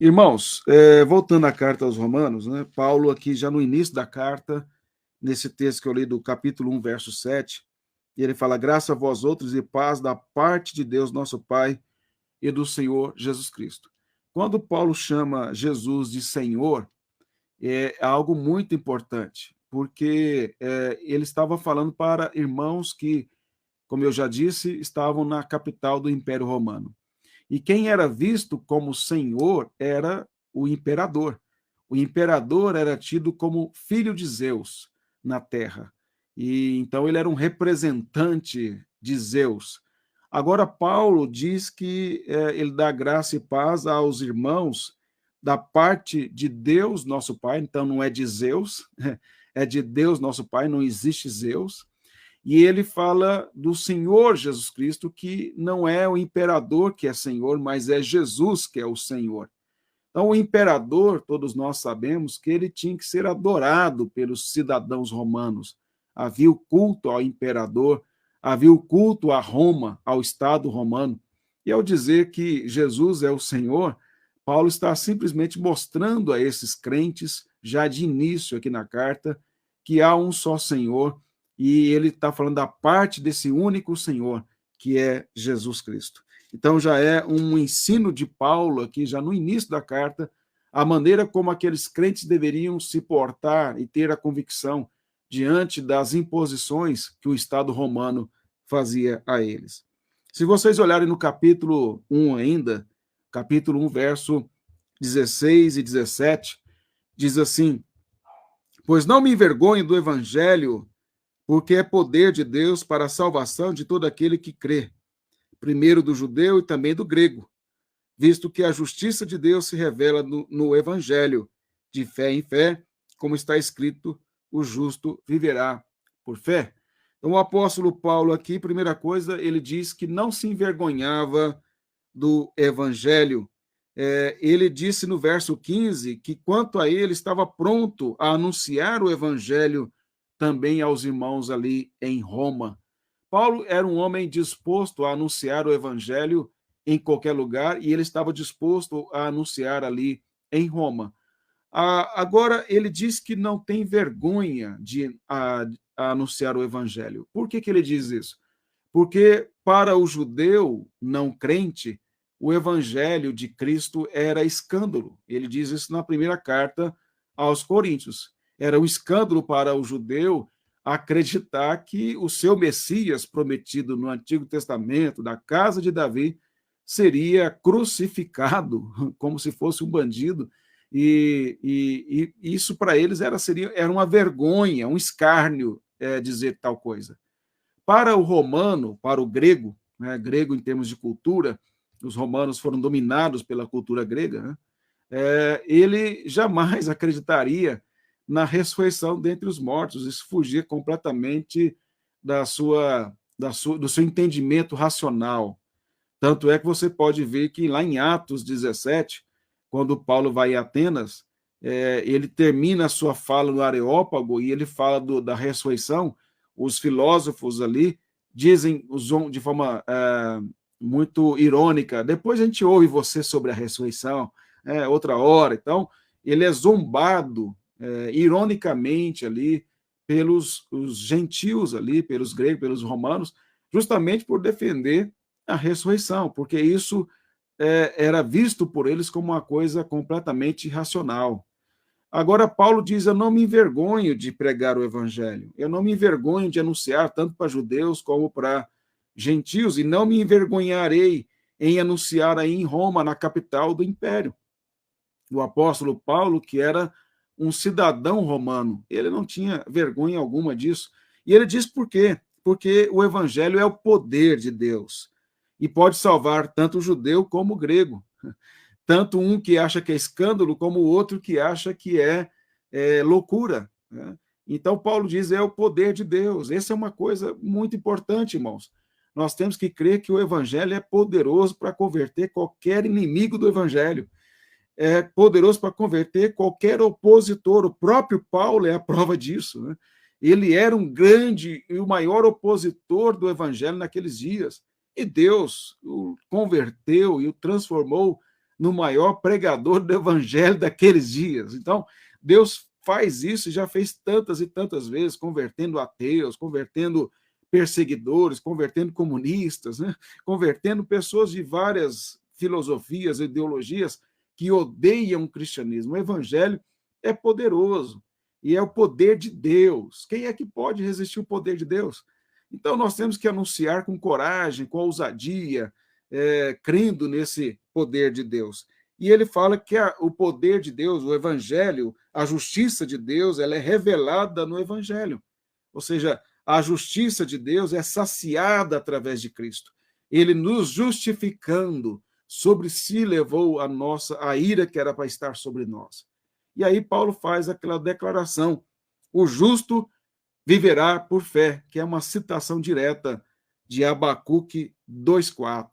Irmãos, voltando à carta aos Romanos, né, Paulo aqui já no início da carta, nesse texto que eu li do capítulo 1, verso 7, ele fala: graça a vós outros e paz da parte de Deus nosso Pai e do Senhor Jesus Cristo. Quando Paulo chama Jesus de Senhor, é algo muito importante, porque ele estava falando para irmãos que, como eu já disse, estavam na capital do Império Romano. E quem era visto como senhor era o imperador. O imperador era tido como filho de Zeus na terra. E então ele era um representante de Zeus. Agora, Paulo diz que ele dá graça e paz aos irmãos da parte de Deus, nosso Pai, então não é de Zeus, é de Deus, nosso Pai, não existe Zeus. E ele fala do Senhor Jesus Cristo, que não é o imperador que é Senhor, mas é Jesus que é o Senhor. Então, o imperador, todos nós sabemos que ele tinha que ser adorado pelos cidadãos romanos. Havia o culto ao imperador, havia o culto a Roma, ao Estado romano. E ao dizer que Jesus é o Senhor, Paulo está simplesmente mostrando a esses crentes, já de início aqui na carta, que há um só Senhor, e ele está falando da parte desse único Senhor, que é Jesus Cristo. Então, já é um ensino de Paulo aqui, já no início da carta, a maneira como aqueles crentes deveriam se portar e ter a convicção diante das imposições que o Estado romano fazia a eles. Se vocês olharem no capítulo 1 ainda, capítulo 1, verso 16 e 17, diz assim: pois não me envergonho do evangelho, porque é poder de Deus para a salvação de todo aquele que crê, primeiro do judeu e também do grego, visto que a justiça de Deus se revela no evangelho, de fé em fé, como está escrito: o justo viverá por fé. Então, o apóstolo Paulo aqui, primeira coisa, ele diz que não se envergonhava do evangelho. Ele disse no verso 15 que, quanto a ele, estava pronto a anunciar o evangelho também aos irmãos ali em Roma. Paulo era um homem disposto a anunciar o evangelho em qualquer lugar e ele estava disposto a anunciar ali em Roma. Agora, ele diz que não tem vergonha de anunciar o evangelho. Por que ele diz isso? Porque para o judeu não crente, o evangelho de Cristo era escândalo. Ele diz isso na primeira carta aos Coríntios. Era um escândalo para o judeu acreditar que o seu Messias prometido no Antigo Testamento, da casa de Davi, seria crucificado como se fosse um bandido. E isso para eles era uma vergonha, um escárnio dizer tal coisa. Para o romano, para o grego, né, grego em termos de cultura, os romanos foram dominados pela cultura grega, né, ele jamais acreditaria na ressurreição dentre os mortos. Isso fugia completamente do seu entendimento racional. Tanto é que você pode ver que lá em Atos 17, quando Paulo vai a Atenas, ele termina a sua fala no Areópago e ele fala da ressurreição. Os filósofos ali dizem de forma muito irônica: depois a gente ouve você sobre a ressurreição, outra hora. Então, ele é zombado ironicamente ali pelos os gentios ali, pelos gregos, pelos romanos, justamente por defender a ressurreição, porque isso era visto por eles como uma coisa completamente irracional. Agora, Paulo diz: eu não me envergonho de pregar o evangelho, eu não me envergonho de anunciar tanto para judeus como para gentios, e não me envergonharei em anunciar aí em Roma, na capital do império. O apóstolo Paulo, que era um cidadão romano, ele não tinha vergonha alguma disso. E ele diz por quê? Porque o evangelho é o poder de Deus e pode salvar tanto o judeu como o grego. Tanto um que acha que é escândalo, como o outro que acha que é loucura. Né? Então, Paulo diz: é o poder de Deus. Essa é uma coisa muito importante, irmãos. Nós temos que crer que o evangelho é poderoso para converter qualquer inimigo do evangelho. É poderoso para converter qualquer opositor. O próprio Paulo é a prova disso. Né? Ele era um grande e o maior opositor do evangelho naqueles dias. E Deus o converteu e o transformou no maior pregador do evangelho daqueles dias. Então, Deus faz isso e já fez tantas e tantas vezes, convertendo ateus, convertendo perseguidores, convertendo comunistas, né? Convertendo pessoas de várias filosofias, ideologias que odeiam o cristianismo. O evangelho é poderoso e é o poder de Deus. Quem é que pode resistir ao poder de Deus? Então, nós temos que anunciar com coragem, com ousadia, crendo nesse poder de Deus. E ele fala que o poder de Deus, o evangelho, a justiça de Deus, ela é revelada no evangelho. Ou seja, a justiça de Deus é saciada através de Cristo. Ele nos justificando, sobre si levou a ira que era para estar sobre nós. E aí Paulo faz aquela declaração: o justo viverá por fé, que é uma citação direta de Abacuque 2:4.